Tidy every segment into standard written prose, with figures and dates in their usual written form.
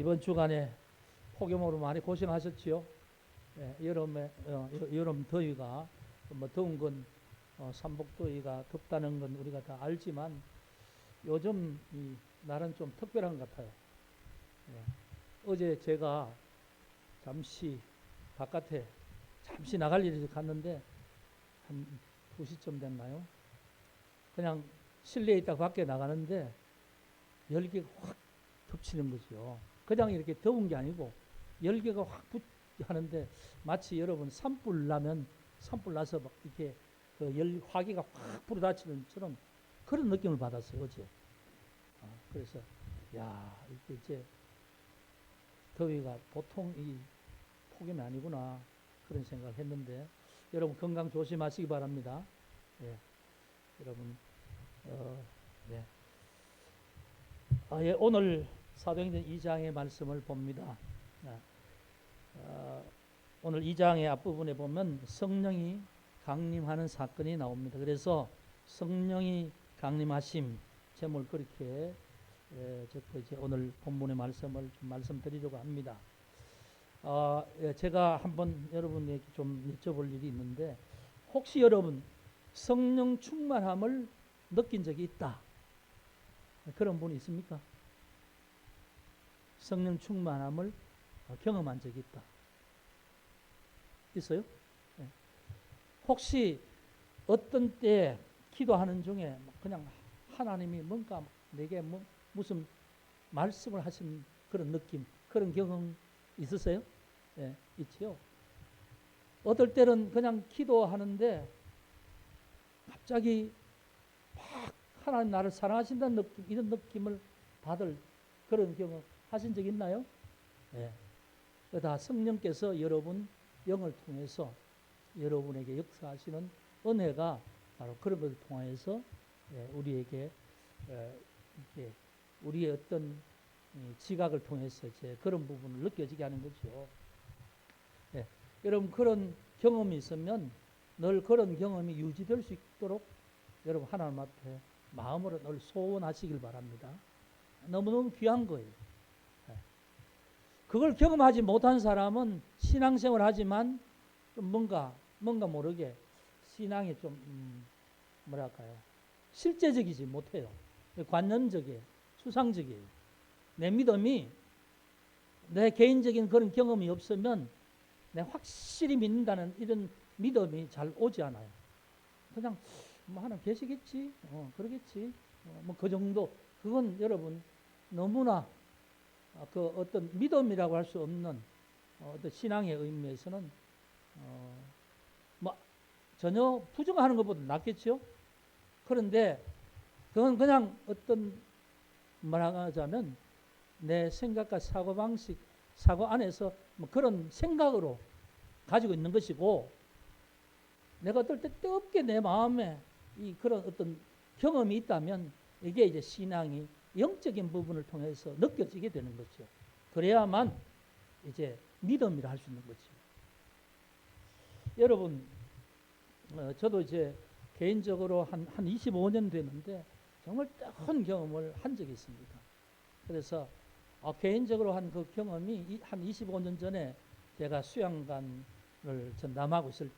이번 주간에 폭염으로 많이 고생하셨지요. 여름 더위가 뭐 더운 건 삼복더위가 덥다는 건 우리가 다 알지만 요즘 이 날은 좀 특별한 것 같아요. 어제 제가 잠시 바깥에 잠시 나갈 일이 갔는데 한 2시쯤 됐나요? 그냥 실내에 있다가 밖에 나가는데 열기가 확 덮치는 거죠. 그냥 이렇게 더운 게 아니고 열기가 확 하는데 마치 여러분 산불 나면 산불 나서 막 이렇게 그 화기가 확 불어닥치는 처럼 그런 느낌을 받았어요 어제. 그래서 야 이게 이제 더위가 보통 이 폭염이 아니구나 그런 생각을 했는데 여러분 건강 조심하시기 바랍니다. 예, 여러분 네. 오늘 사도행전 2장의 말씀을 봅니다. 오늘 2장의 앞부분에 보면 성령이 강림하는 사건이 나옵니다. 그래서 성령이 강림하심 제목을 그렇게 적고 이제 오늘 본문의 말씀을 좀 말씀드리려고 합니다. 제가 한번 여러분에게 좀 여쭤볼 일이 있는데 혹시 여러분 성령 충만함을 느낀 적이 있다? 그런 분이 있습니까? 성령 충만함을 경험한 적이 있다. 있어요? 네. 혹시 어떤 때 기도하는 중에 그냥 하나님이 뭔가 내게 무슨 말씀을 하신 그런 느낌, 그런 경험 있으세요? 네, 있죠. 어떨 때는 그냥 기도하는데 갑자기 막 하나님 나를 사랑하신다는 느낌, 이런 느낌을 받을 그런 경험 하신 적 있나요? 네. 다 성령께서 여러분 영을 통해서 여러분에게 역사하시는 은혜가 바로 그런 것을 통해서 우리에게 이렇게 우리의 어떤 지각을 통해서 이제 그런 부분을 느껴지게 하는 거죠. 여러분 그런 경험이 있으면 늘 그런 경험이 유지될 수 있도록 여러분 하나님 앞에 마음으로 늘 소원하시길 바랍니다. 너무너무 귀한 거예요. 그걸 경험하지 못한 사람은 신앙생활 하지만 좀 뭔가 모르게 신앙이 좀 뭐랄까요, 실제적이지 못해요. 관념적이에요. 추상적이에요. 내 믿음이 내 개인적인 그런 경험이 없으면 내가 확실히 믿는다는 이런 믿음이 잘 오지 않아요. 그냥 뭐 하나 계시겠지, 그러겠지, 뭐 그 정도. 그건 여러분 너무나 그 어떤 믿음이라고 할 수 없는 어떤 신앙의 의미에서는 뭐 전혀 부정하는 것보다 낫겠죠. 그런데 그건 그냥 어떤 말하자면 내 생각과 사고방식, 사고 안에서 뭐 그런 생각으로 가지고 있는 것이고, 내가 어떨 때 뜨겁게 내 마음에 이 그런 어떤 경험이 있다면 이게 이제 신앙이 영적인 부분을 통해서 느껴지게 되는 거죠. 그래야만 이제 믿음이라 할 수 있는 거죠. 여러분, 저도 이제 개인적으로 한 25년 됐는데 정말 큰 경험을 한 적이 있습니다. 그래서 개인적으로 한 그 경험이 한 25년 전에 제가 수양관을 전담하고 있을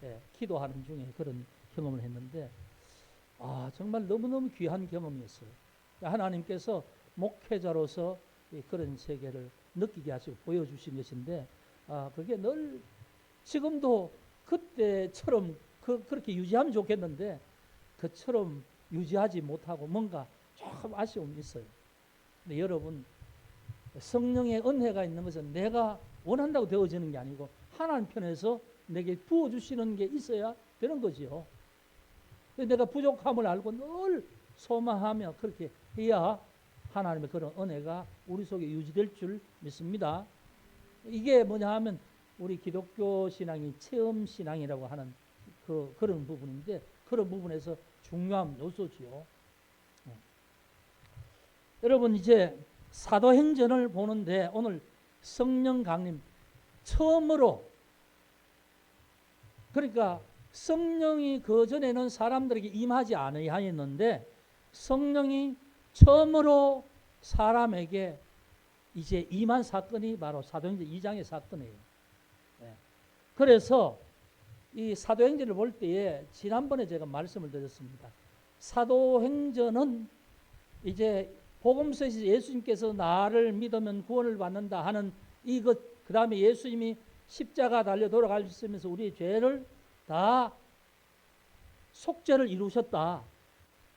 때에 기도하는 중에 그런 경험을 했는데 정말 너무너무 귀한 경험이었어요. 하나님께서 목회자로서 그런 세계를 느끼게 하시고 보여주신 것인데 그게 늘 지금도 그때처럼 그렇게 유지하면 좋겠는데 그처럼 유지하지 못하고 뭔가 조금 아쉬움이 있어요. 근데 여러분 성령의 은혜가 있는 것은 내가 원한다고 되어지는 게 아니고 하나님 편에서 내게 부어주시는 게 있어야 되는 거지요. 내가 부족함을 알고 늘 소망하며 그렇게 해야 하나님의 그런 은혜가 우리 속에 유지될 줄 믿습니다. 이게 뭐냐 하면 우리 기독교 신앙이 체험 신앙이라고 하는 그런 부분인데 그런 부분에서 중요한 요소지요. 여러분 이제 사도행전을 보는데 오늘 성령 강림 처음으로, 그러니까 성령이 그전에는 사람들에게 임하지 아니하였는데 성령이 처음으로 사람에게 이제 임한 사건이 바로 사도행전 2장의 사건이에요. 네. 그래서 이 사도행전을 볼 때에 지난번에 제가 말씀을 드렸습니다. 사도행전은 이제 복음서에서 예수님께서 나를 믿으면 구원을 받는다 하는 이것, 그 다음에 예수님이 십자가 달려 돌아가시면서 우리의 죄를 다 속죄를 이루셨다.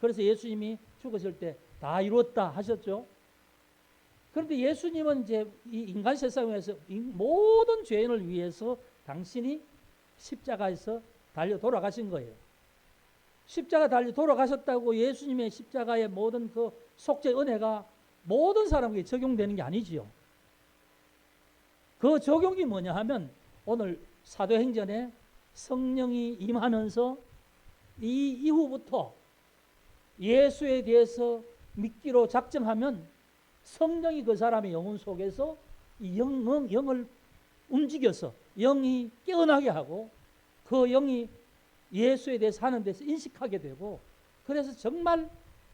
그래서 예수님이 죽으실 때 다 이루었다 하셨죠. 그런데 예수님은 이제 이 인간 세상에서 모든 죄인을 위해서 당신이 십자가에서 달려 돌아가신 거예요. 십자가 달려 돌아가셨다고 예수님의 십자가의 모든 그 속죄 은혜가 모든 사람에게 적용되는 게 아니지요. 그 적용이 뭐냐 하면 오늘 사도행전에 성령이 임하면서 이 이후부터 예수에 대해서 믿기로 작정하면 성령이 그 사람의 영혼 속에서 이 영을 움직여서 영이 깨어나게 하고 그 영이 예수에 대해서 하는 데서 인식하게 되고, 그래서 정말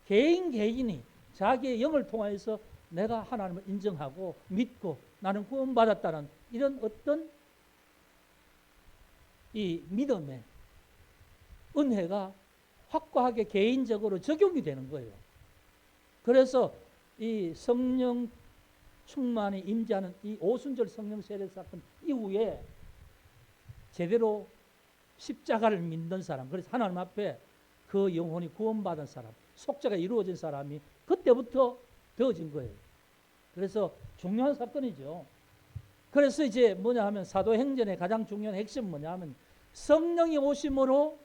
개인이 자기의 영을 통해서 내가 하나님을 인정하고 믿고 나는 구원받았다는 이런 어떤 이 믿음의 은혜가 확고하게 개인적으로 적용이 되는 거예요. 그래서 이 성령 충만이 임재하는 이 오순절 성령 세례 사건 이후에 제대로 십자가를 믿는 사람, 그래서 하나님 앞에 그 영혼이 구원받은 사람, 속죄가 이루어진 사람이 그때부터 되어진 거예요. 그래서 중요한 사건이죠. 그래서 이제 뭐냐 하면 사도행전의 가장 중요한 핵심은 뭐냐 하면 성령이 오심으로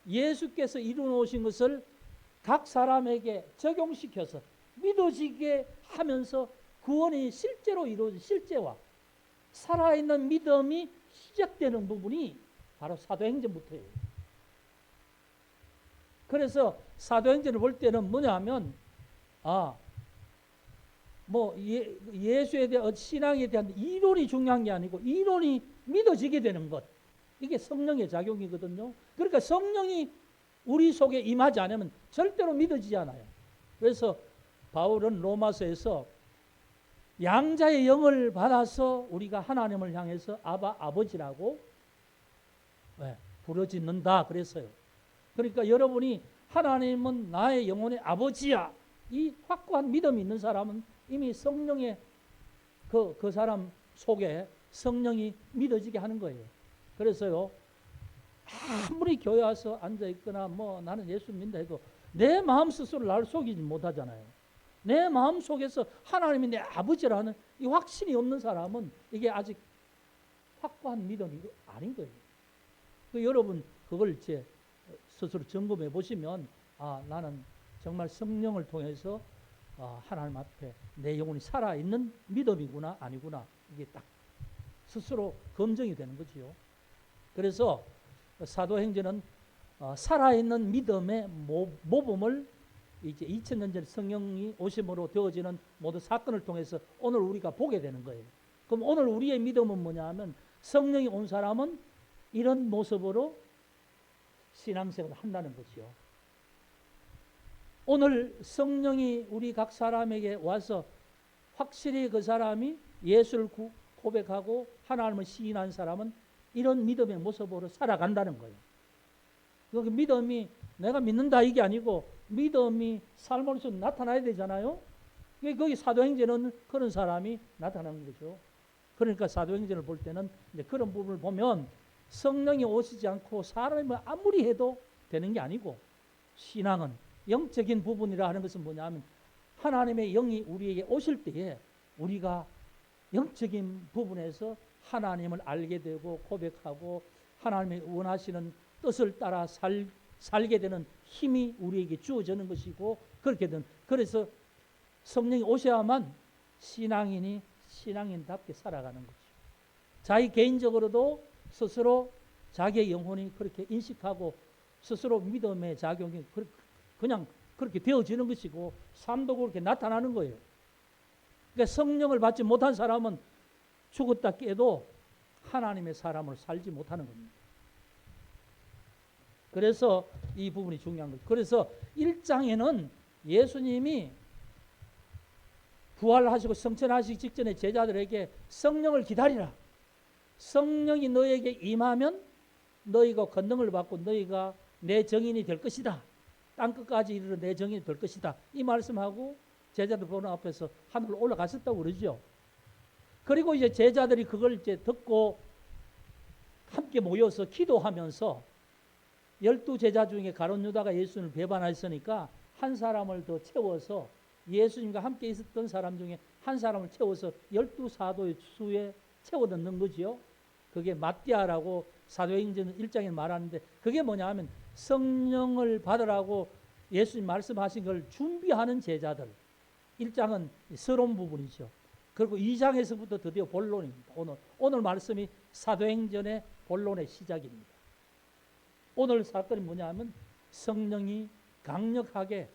예수께서 이루어오신 것을 각 사람에게 적용시켜서 믿어지게 하면서 구원이 실제로 이루어진 실제와 살아있는 믿음이 시작되는 부분이 바로 사도행전부터예요. 그래서 사도행전을 볼 때는 뭐냐 하면 예수에 대한 신앙에 대한 이론이 중요한 게 아니고 이론이 믿어지게 되는 것, 이게 성령의 작용이거든요. 그러니까 성령이 우리 속에 임하지 않으면 절대로 믿어지지 않아요. 그래서 바울은 로마서에서 양자의 영을 받아서 우리가 하나님을 향해서 아버지라고 부르짖는다 그랬어요. 그러니까 여러분이 하나님은 나의 영혼의 아버지야, 이 확고한 믿음이 있는 사람은 이미 성령의 그 사람 속에 성령이 믿어지게 하는 거예요. 그래서요, 아무리 교회 와서 앉아 있거나 나는 예수 믿는다 해도 내 마음 스스로 나를 속이지 못하잖아요. 내 마음 속에서 하나님이 내 아버지라는 이 확신이 없는 사람은 이게 아직 확고한 믿음이 아닌 거예요. 여러분 그걸 이제 스스로 점검해 보시면 나는 정말 성령을 통해서 하나님 앞에 내 영혼이 살아있는 믿음이구나 아니구나, 이게 딱 스스로 검증이 되는 거지요. 그래서 사도행전은 살아있는 믿음의 모범을 이제 2000년 전 성령이 오심으로 되어지는 모든 사건을 통해서 오늘 우리가 보게 되는 거예요. 그럼 오늘 우리의 믿음은 뭐냐 하면 성령이 온 사람은 이런 모습으로 신앙생활을 한다는 것이요. 오늘 성령이 우리 각 사람에게 와서 확실히 그 사람이 예수를 고백하고 하나님을 시인한 사람은 이런 믿음의 모습으로 살아간다는 거예요. 그 믿음이 내가 믿는다 이게 아니고 믿음이 삶으로서 나타나야 되잖아요. 거기 사도행전은 그런 사람이 나타나는 거죠. 그러니까 사도행전을 볼 때는 이제 그런 부분을 보면 성령이 오시지 않고 사람이 아무리 해도 되는 게 아니고, 신앙은 영적인 부분이라 하는 것은 뭐냐 하면 하나님의 영이 우리에게 오실 때에 우리가 영적인 부분에서 하나님을 알게 되고 고백하고 하나님의 원하시는 뜻을 따라 살게 되는 힘이 우리에게 주어지는 것이고, 그렇게 된, 그래서 성령이 오셔야만 신앙인이 신앙인답게 살아가는 거죠. 자기 개인적으로도 스스로 자기의 영혼이 그렇게 인식하고 스스로 믿음의 작용이 그냥 그렇게 되어지는 것이고 삶도 그렇게 나타나는 거예요. 그러니까 성령을 받지 못한 사람은 죽었다 깨도 하나님의 사람으로 살지 못하는 겁니다. 그래서 이 부분이 중요한 거죠. 그래서 1장에는 예수님이 부활하시고 성천하시기 직전에 제자들에게 성령을 기다리라. 성령이 너에게 임하면 너희가 권능을 받고 너희가 내 증인이 될 것이다. 땅끝까지 이르러 내 증인이 될 것이다. 이 말씀하고 제자들 보는 앞에서 하늘로 올라가셨다고 그러죠. 그리고 이제 제자들이 그걸 이제 듣고 함께 모여서 기도하면서 12제자 중에 가룟 유다가 예수님을 배반하셨으니까 한 사람을 더 채워서 예수님과 함께 있었던 사람 중에 한 사람을 채워서 12사도의 수에 채워 넣는 거지요. 그게 마띠아라고 사도행전 1장에 말하는데 그게 뭐냐 하면 성령을 받으라고 예수님 말씀하신 걸 준비하는 제자들. 1장은 서론 부분이죠. 그리고 2장에서부터 드디어 본론입니다. 오늘 말씀이 사도행전의 본론의 시작입니다. 오늘 사건이 뭐냐 하면 성령이 강력하게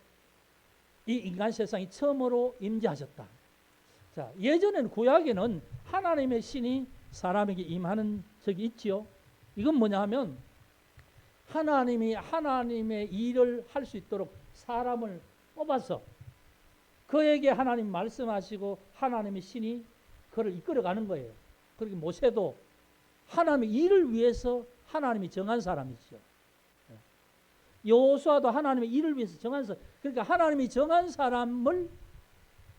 이 인간 세상이 처음으로 임재하셨다. 자, 예전에는 구약에는 하나님의 신이 사람에게 임하는 적이 있지요. 이건 뭐냐 하면 하나님이 하나님의 일을 할 수 있도록 사람을 뽑아서 그에게 하나님 말씀하시고 하나님의 신이 그를 이끌어가는 거예요. 그렇게 모세도 하나님의 일을 위해서 하나님이 정한 사람이죠. 여호수아도 하나님의 일을 위해서 정한 사람. 그러니까 하나님이 정한 사람을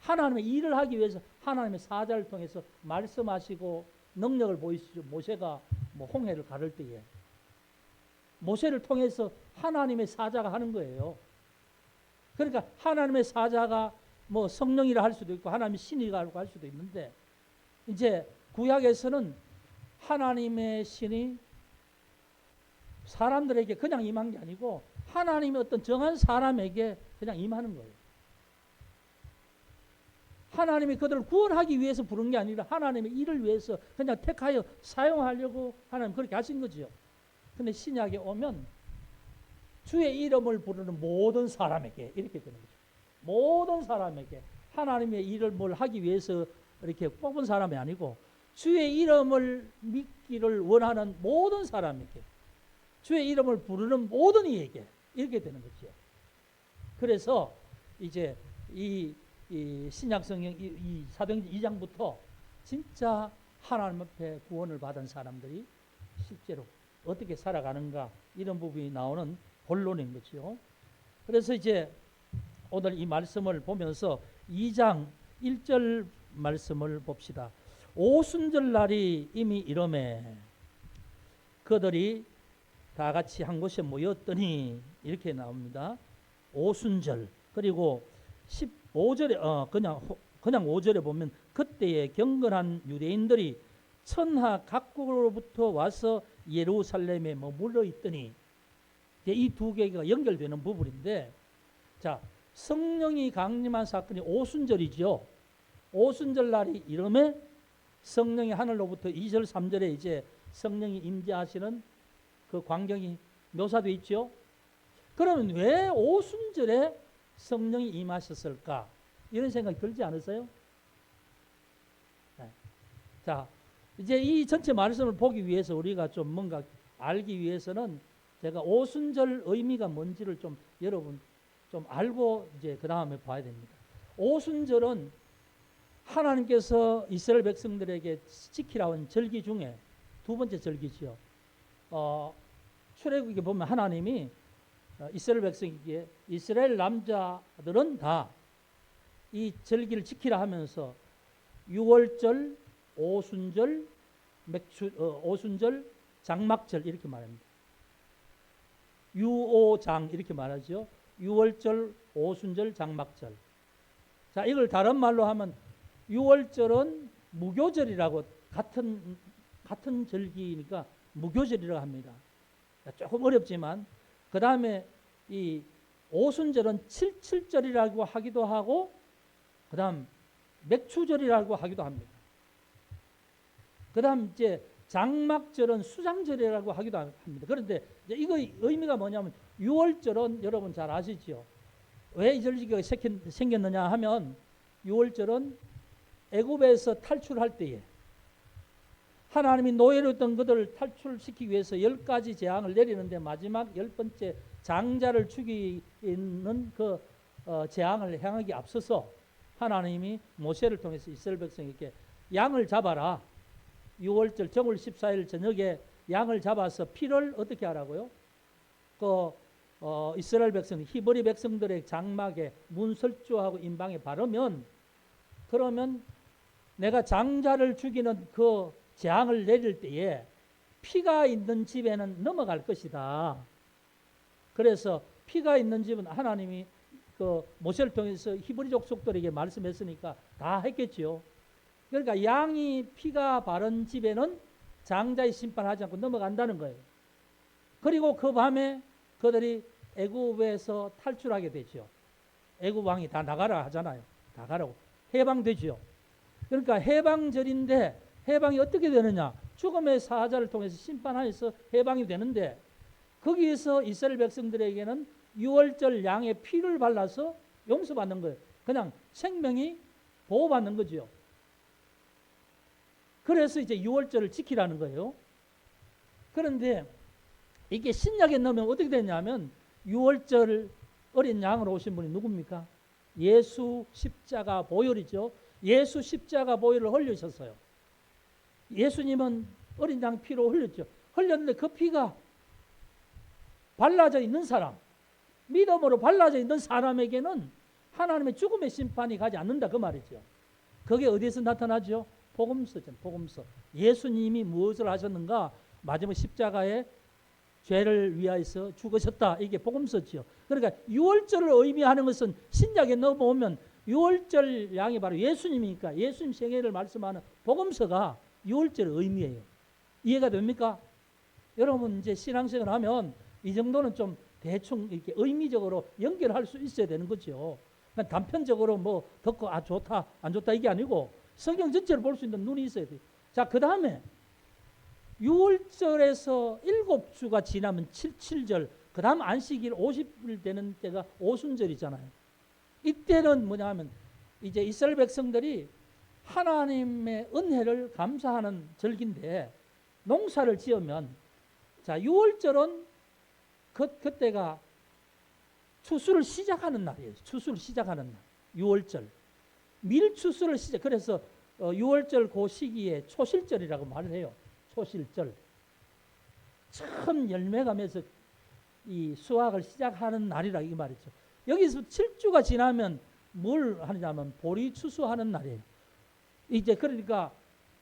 하나님의 일을 하기 위해서 하나님의 사자를 통해서 말씀하시고 능력을 보이시죠. 모세가 홍해를 가를 때에 모세를 통해서 하나님의 사자가 하는 거예요. 그러니까 하나님의 사자가 성령이라 할 수도 있고 하나님의 신이라고 할 수도 있는데 이제 구약에서는 하나님의 신이 사람들에게 그냥 임한 게 아니고 하나님의 어떤 정한 사람에게 그냥 임하는 거예요. 하나님이 그들을 구원하기 위해서 부른 게 아니라 하나님의 일을 위해서 그냥 택하여 사용하려고 하나님 그렇게 하신 거지요. 근데 신약에 오면 주의 이름을 부르는 모든 사람에게 이렇게 되는 거죠. 모든 사람에게 하나님의 일을 뭘 하기 위해서 이렇게 뽑은 사람이 아니고 주의 이름을 믿기를 원하는 모든 사람에게 주의 이름을 부르는 모든 이에게 이렇게 되는 거죠. 그래서 이제 이 신약 성경 이 사도행전 2장부터 진짜 하나님 앞에 구원을 받은 사람들이 실제로 어떻게 살아가는가 이런 부분이 나오는 본론인 거죠. 그래서 이제 오늘 이 말씀을 보면서 2장 1절 말씀을 봅시다. 오순절 날이 이미 이러매 그들이 다 같이 한 곳에 모였더니 이렇게 나옵니다. 오순절. 그리고 15절에 그냥 5절에 보면 그때에 경건한 유대인들이 천하 각국으로부터 와서 예루살렘에 머물러 있더니 이 두 개가 연결되는 부분인데 자, 성령이 강림한 사건이 오순절이죠. 오순절 날이 이름에 성령이 하늘로부터 2절 3절에 이제 성령이 임재하시는 그 광경이 묘사되어 있죠. 그러면 왜 오순절에 성령이 임하셨을까? 이런 생각이 들지 않으세요? 네. 자, 이제 이 전체 말씀을 보기 위해서 우리가 좀 뭔가 알기 위해서는 제가 오순절 의미가 뭔지를 좀 여러분 좀 알고 이제 그 다음에 봐야 됩니다. 오순절은 하나님께서 이스라엘 백성들에게 지키라고 한 절기 중에 두 번째 절기지요. 출애굽기에 보면 하나님이 이스라엘 백성에게 이스라엘 남자들은 다 이 절기를 지키라 하면서 유월절, 오순절, 오순절, 장막절 이렇게 말합니다. 유오장 이렇게 말하죠. 유월절, 오순절, 장막절. 자, 이걸 다른 말로 하면 유월절은 무교절이라고 같은 절기니까 무교절이라고 합니다. 조금 어렵지만 그 다음에 이 오순절은 칠칠절이라고 하기도 하고 그 다음 맥추절이라고 하기도 합니다. 그 다음 이제 장막절은 수장절이라고 하기도 합니다. 그런데 이제 이거 의미가 뭐냐면 유월절은 여러분 잘 아시죠? 왜 이 절기가 생겼느냐 하면 유월절은 애굽에서 탈출할 때에 하나님이 노예로 있던 그들을 탈출시키기 위해서 10가지 재앙을 내리는데 마지막 10번째 장자를 죽이는 그 재앙을 행하기 앞서서 하나님이 모세를 통해서 이스라엘 백성에게 양을 잡아라. 6월절 정월 14일 저녁에 양을 잡아서 피를 어떻게 하라고요? 이스라엘 백성, 히브리 백성들의 장막에 문설주하고 임방에 바르면, 그러면 내가 장자를 죽이는 그 재앙을 내릴 때에 피가 있는 집에는 넘어갈 것이다. 그래서 피가 있는 집은 하나님이 그 모세를 통해서 히브리 족속들에게 말씀했으니까 다 했겠지요. 그러니까 양이 피가 바른 집에는 장자의 심판하지 않고 넘어간다는 거예요. 그리고 그 밤에 그들이 애굽에서 탈출하게 되죠. 애굽 왕이 다 나가라 하잖아요. 다 가라고. 해방되죠. 그러니까 해방절인데 해방이 어떻게 되느냐? 죽음의 사자를 통해서 심판하여서 해방이 되는데, 거기에서 이스라엘 백성들에게는 6월절 양의 피를 발라서 용서받는 거예요. 그냥 생명이 보호받는 거죠. 그래서 이제 6월절을 지키라는 거예요. 그런데 이게 신약에 넣으면 어떻게 되냐면 6월절 어린 양으로 오신 분이 누굽니까? 예수 십자가 보혈이죠. 예수 십자가 보혈을 흘리셨어요. 예수님은 어린 양 피로 흘렸죠. 흘렸는데 그 피가 발라져 있는 사람, 믿음으로 발라져 있는 사람에게는 하나님의 죽음의 심판이 가지 않는다 그 말이죠. 그게 어디서 나타나죠? 복음서죠. 복음서. 예수님이 무엇을 하셨는가? 마지막 십자가에 죄를 위하여서 죽으셨다. 이게 복음서죠. 그러니까 6월절을 의미하는 것은 신약에 넣어보면 6월절 양이 바로 예수님이니까 예수님 생애를 말씀하는 복음서가 6월절의 의미예요. 이해가 됩니까? 여러분 이제 신앙생활 하면 이 정도는 좀 대충 이렇게 의미적으로 연결할 수 있어야 되는 거죠. 그러니까 단편적으로 뭐 듣고 좋다 안 좋다 이게 아니고 성경 전체를 볼 수 있는 눈이 있어야 돼요. 자, 그 다음에 6월절에서 7주가 지나면 7절, 그 다음 안식일 50일 되는 때가 오순절이잖아요. 이때는 뭐냐 하면 이제 이스라엘 백성들이 하나님의 은혜를 감사하는 절기인데, 농사를 지으면, 자, 6월절은 그때가 추수를 시작하는 날이에요. 추수를 시작하는 날. 6월절. 밀추수를 시작. 그래서 6월절 그 시기에 초실절이라고 말을 해요. 초실절. 처음 열매가 맺어서 이 수확을 시작하는 날이라 이 말이죠. 여기서 7주가 지나면 뭘 하느냐면 보리 추수하는 날이에요. 이제 그러니까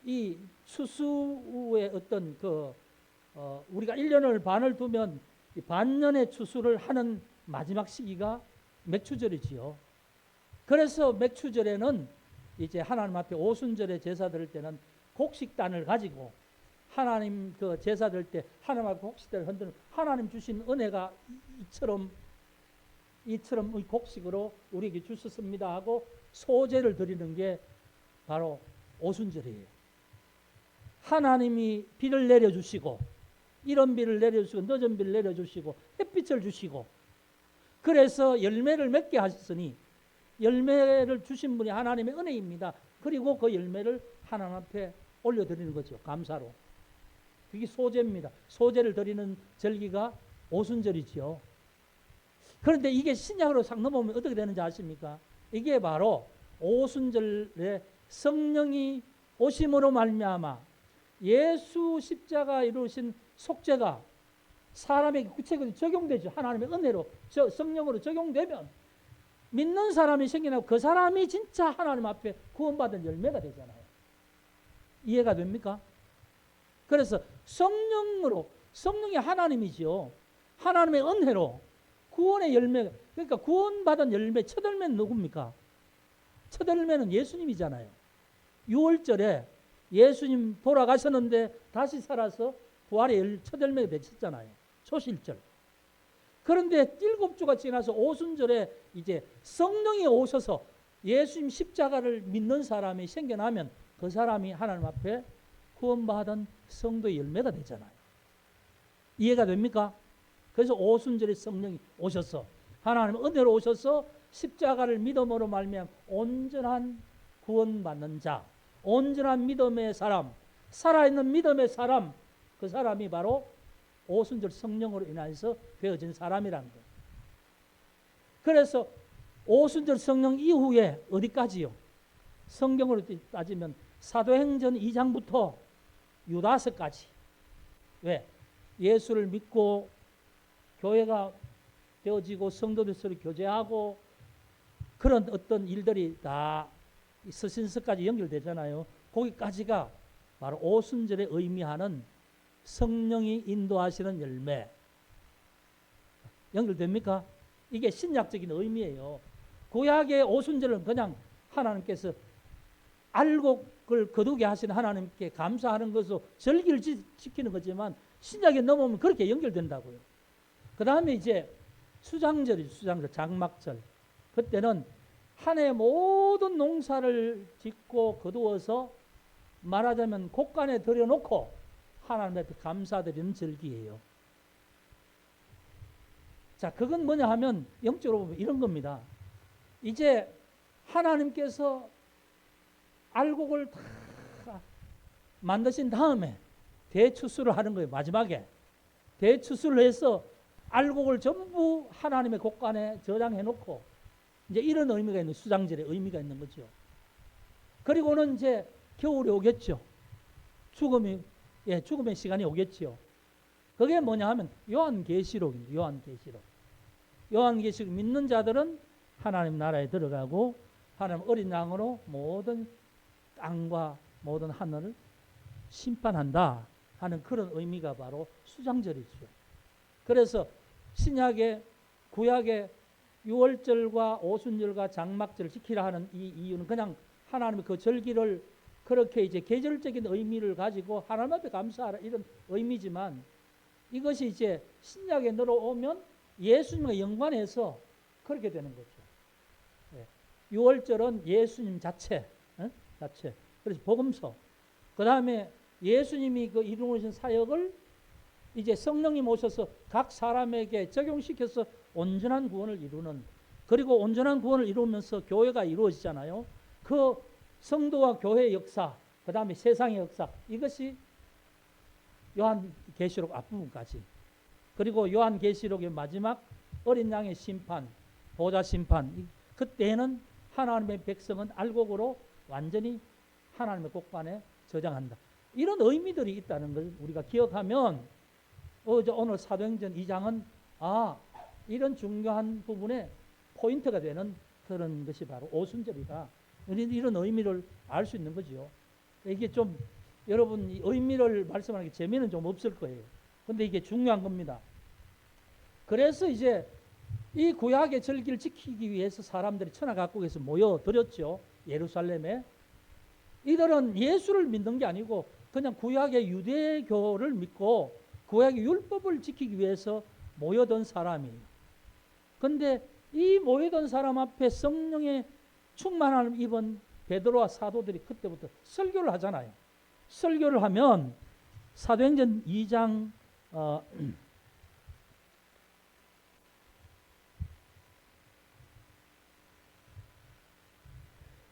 이 추수의 어떤 우리가 1년을 반을 두면 반년의 추수를 하는 마지막 시기가 맥추절이지요. 그래서 맥추절에는 이제 하나님 앞에 오순절에 제사 드릴 때는 곡식단을 가지고 하나님 그 제사 드릴 때 하나님 앞에 곡식단을 흔드는, 하나님 주신 은혜가 이처럼 이 곡식으로 우리에게 주셨습니다 하고 소제를 드리는 게 바로 오순절이에요. 하나님이 비를 내려주시고, 이런 비를 내려주시고 늦은 비를 내려주시고 햇빛을 주시고, 그래서 열매를 맺게 하셨으니 열매를 주신 분이 하나님의 은혜입니다. 그리고 그 열매를 하나님 앞에 올려드리는 거죠. 감사로. 그게 소제입니다. 소제를 드리는 절기가 오순절이죠. 그런데 이게 신약으로 싹 넘어오면 어떻게 되는지 아십니까? 이게 바로 오순절에 성령이 오심으로 말미암아 예수 십자가 이루신 속죄가 사람에게 구체적으로 적용되죠. 하나님의 은혜로 성령으로 적용되면 믿는 사람이 생겨나고 그 사람이 진짜 하나님 앞에 구원받은 열매가 되잖아요. 이해가 됩니까? 그래서 성령이 하나님이죠. 하나님의 은혜로 구원의 열매, 그러니까 구원받은 열매, 첫 열매는 누굽니까? 첫 열매는 예수님이잖아요. 6월절에 예수님 돌아가셨는데 다시 살아서 부활의 첫 열매가 되셨잖아요. 초실절. 그런데 7주가 지나서 오순절에 이제 성령이 오셔서 예수님 십자가를 믿는 사람이 생겨나면 그 사람이 하나님 앞에 구원받은 성도의 열매가 되잖아요. 이해가 됩니까? 그래서 오순절에 성령이 오셔서 하나님의 은혜로 오셔서 십자가를 믿음으로 말미암아 온전한 구원받는 자, 온전한 믿음의 사람, 살아있는 믿음의 사람, 그 사람이 바로 오순절 성령으로 인해서 되어진 사람이라는 거예요. 그래서 오순절 성령 이후에 어디까지요? 성경으로 따지면 사도행전 2장부터 유다서까지. 왜? 예수를 믿고 교회가 되어지고 성도들 서로 교제하고 그런 어떤 일들이 다 서신서까지 연결되잖아요. 거기까지가 바로 오순절에 의미하는 성령이 인도하시는 열매. 연결됩니까? 이게 신약적인 의미예요. 구약의 오순절은 그냥 하나님께서 알고 그걸 거두게 하신 하나님께 감사하는 것으로 절기를 지키는 거지만 신약에 넘어오면 그렇게 연결된다고요. 그 다음에 이제 수장절이죠. 수장절, 장막절. 그때는 한 해 모든 농사를 짓고 거두어서 말하자면 곳간에 들여놓고 하나님 앞에 감사드리는 절기예요. 자, 그건 뭐냐 하면 영적으로 보면 이런 겁니다. 이제 하나님께서 알곡을 다 만드신 다음에 대추수를 하는 거예요. 마지막에 대추수를 해서 알곡을 전부 하나님의 곳간에 저장해 놓고 이제 이런 의미가 있는 수장절의 의미가 있는 거죠. 그리고는 이제 겨울이 오겠죠. 죽음의 시간이 오겠죠. 그게 뭐냐 하면 요한계시록입니다. 요한계시록. 요한계시록 믿는 자들은 하나님 나라에 들어가고 하나님 어린 양으로 모든 땅과 모든 하늘을 심판한다 하는 그런 의미가 바로 수장절이죠. 그래서 신약의 구약의 유월절과 오순절과 장막절을 지키라 하는 이 이유는 그냥 하나님의 그 절기를 그렇게 이제 계절적인 의미를 가지고 하나님 앞에 감사하라 이런 의미지만 이것이 이제 신약에 들어오면 예수님과 연관해서 그렇게 되는 거죠. 유월절은 예수님 자체. 그래서 복음서. 그 다음에 예수님이 그 이루어진 사역을 이제 성령님 오셔서 각 사람에게 적용시켜서 온전한 구원을 이루는, 그리고 온전한 구원을 이루면서 교회가 이루어지잖아요. 그 성도와 교회의 역사, 그 다음에 세상의 역사, 이것이 요한계시록 앞부분까지. 그리고 요한계시록의 마지막 어린 양의 심판, 보좌 심판, 그때는 하나님의 백성은 알곡으로 완전히 하나님의 곳간에 저장한다. 이런 의미들이 있다는 걸 우리가 기억하면 오늘 사도행전 2장은 이런 중요한 부분에 포인트가 되는 그런 것이 바로 오순절이다. 이런 의미를 알 수 있는 거죠. 이게 좀 여러분 이 의미를 말씀하는 게 재미는 좀 없을 거예요. 근데 이게 중요한 겁니다. 그래서 이제 이 구약의 절기를 지키기 위해서 사람들이 천하각국에서 모여들었죠. 예루살렘에. 이들은 예수를 믿는 게 아니고 그냥 구약의 유대교를 믿고 구약의 율법을 지키기 위해서 모여든 사람이에요. 그런데 이 모여든 사람 앞에 성령의 충만함을 입은 베드로와 사도들이 그때부터 설교를 하잖아요. 설교를 하면 사도행전 2장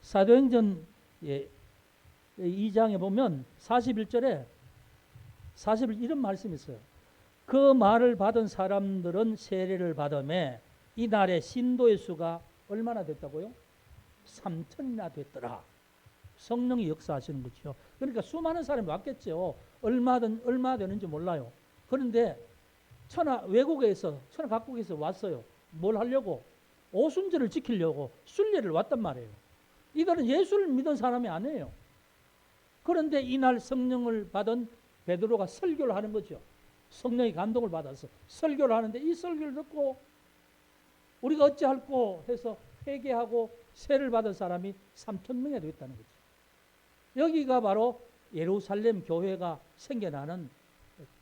사도행전 2장에 보면 41절에 이런 말씀이 있어요. 그 말을 받은 사람들은 세례를 받음에 이날의 신도의 수가 얼마나 됐다고요? 3,000이나 됐더라. 성령이 역사하시는 거죠. 그러니까 수많은 사람이 왔겠죠. 얼마 되는지 몰라요. 그런데 외국에서 천하각국에서 왔어요. 뭘 하려고? 오순절을 지키려고 순례를 왔단 말이에요. 이들은 예수를 믿은 사람이 아니에요. 그런데 이날 성령을 받은 베드로가 설교를 하는 거죠. 성령의 감동을 받아서 설교를 하는데 이 설교를 듣고 우리가 어찌할꼬 해서 회개하고 세를 받은 사람이 3,000명이 되었다는 거죠. 여기가 바로 예루살렘 교회가 생겨나는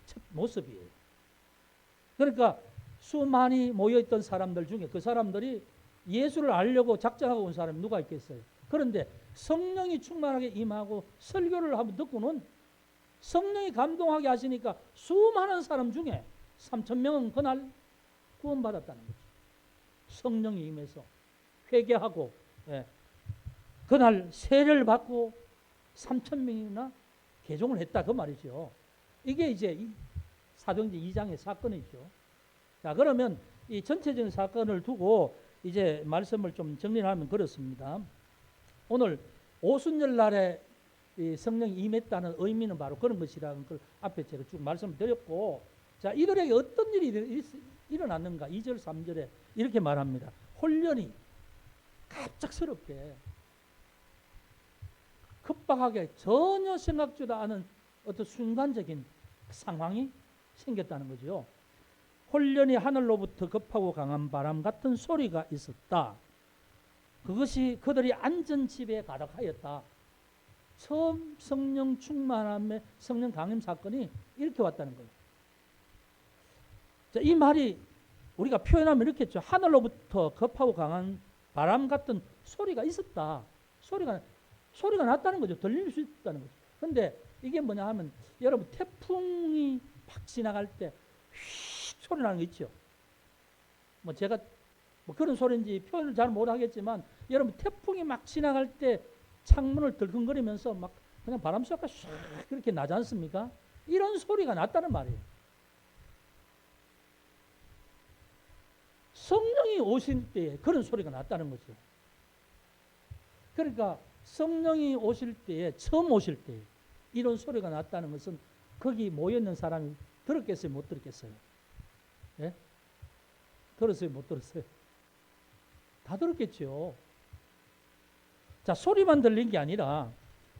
첫 모습이에요. 그러니까 수많이 모여있던 사람들 중에 그 사람들이 예수를 알려고 작정하고 온 사람이 누가 있겠어요? 그런데 성령이 충만하게 임하고 설교를 한번 듣고는 성령이 감동하게 하시니까 수많은 사람 중에 3,000명은 그날 구원받았다는 거죠. 성령이 임해서 회개하고 그날 세례를 받고 3,000명이나 개종을 했다 그 말이죠. 이게 이제 사도행전 2장의 사건이죠. 자, 그러면 이 전체적인 사건을 두고 이제 말씀을 좀 정리하면 그렇습니다. 오늘 오순절 날에 이 성령이 임했다는 의미는 바로 그런 것이라는 걸 앞에 제가 쭉 말씀을 드렸고, 자, 이들에게 어떤 일이 일어났는가? 2절 3절에 이렇게 말합니다. 혼련이 갑작스럽게 급박하게 전혀 생각지도 않은 어떤 순간적인 상황이 생겼다는 거죠. 혼련히 하늘로부터 급하고 강한 바람 같은 소리가 있었다. 그것이 그들이 앉은 집에 가득하였다. 처음 성령 충만함의 성령 강림 사건이 이렇게 왔다는 거예요. 자, 이 말이 우리가 표현하면 이렇게 했죠. 하늘로부터 급하고 강한 바람 같은 소리가 있었다. 소리가 났다는 거죠. 들릴 수 있다는 거죠. 근데 이게 뭐냐 하면 여러분 태풍이 팍 지나갈 때 휘 소리 나는 거 있죠. 뭐 제가 뭐 그런 소리인지 표현을 잘 못하겠지만 여러분 태풍이 막 지나갈 때 창문을 들컹거리면서 막 그냥 바람 소리가 샥 그렇게 나지 않습니까? 이런 소리가 났다는 말이에요. 성령이 오실 때에 그런 소리가 났다는 거죠. 그러니까 성령이 오실 때에, 처음 오실 때에 이런 소리가 났다는 것은 거기 모여있는 사람이 들었겠어요? 못 들었겠어요? 예? 들었어요? 못 들었어요? 다 들었겠죠. 자, 소리만 들린 게 아니라